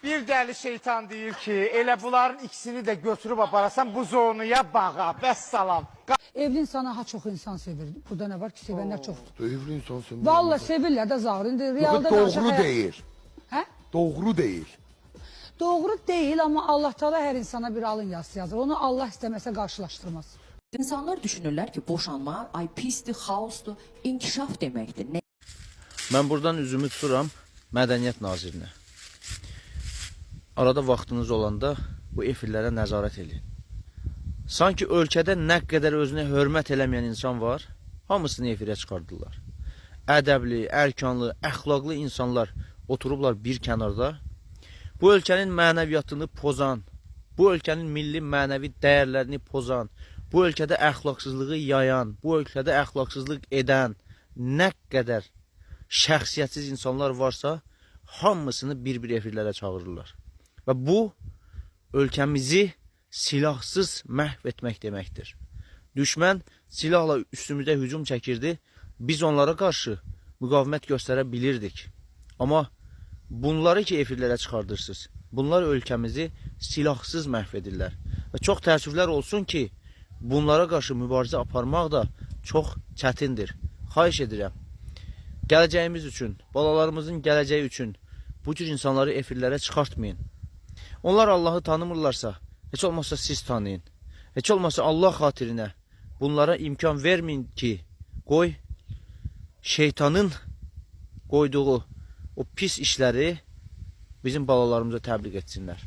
Bir dəli şeytan deyir ki, elə bunların ikisini də götürüb aparasan bu zonuya bağa, bəssalam. Evli insana çok insan sevir. Burada ne var ki sevenler çoktur. Evli insan sevmir. Vallahi sevirler de zahir. İndi realda Doğru değil. He? Doğru değil. Doğru değil ama Allah Teala her insana bir alın yazısı yazır. Onu Allah istemese karşılaştırmaz. İnsanlar düşünürlər ki, boşanma ay pisdir, xaosdur, inkişaf deməkdir. Nə? Mən buradan üzümü tuturam Mədəniyyət Nazirinə. Arada vaxtınız olanda bu efirlərə nəzarət edin. Sanki ölkədə nə qədər özünə hörmət eləməyən insan var, hamısını efirə çıxardılar. Ədəbli, ərkanlı, əxlaqlı insanlar oturublar bir kənarda. Bu ölkənin mənəviyyatını pozan, bu ölkənin milli mənəvi dəyərlərini pozan, bu ölkədə əxlaqsızlığı yayan, bu ölkədə əxlaqsızlıq edən nə qədər şəxsiyyətsiz insanlar varsa, hamısını bir-bir efirlərə çağırırlar. Və bu, ölkəmizi silahsız məhv etmək deməkdir. Düşmən silahla üstümüzdə hücum çəkirdi, biz onlara qarşı müqavimət göstərə bilirdik. Amma bunları ki efirlərə çıxardırsınız, bunlar ölkəmizi silahsız məhv edirlər. Və çox təəssüflər olsun ki, bunlara qarşı mübarizə aparmaq da çox çətindir. Xahiş edirəm, gələcəyimiz üçün, balalarımızın gələcəyi üçün bu cür insanları efirlərə çıxartmayın. Onlar Allahı tanımırlarsa, heç olmazsa siz tanıyın. Heç olmazsa Allah xatirinə bunlara imkan verməyin ki, qoy şeytanın qoyduğu o pis işləri bizim balalarımıza təbliğ etsinlər.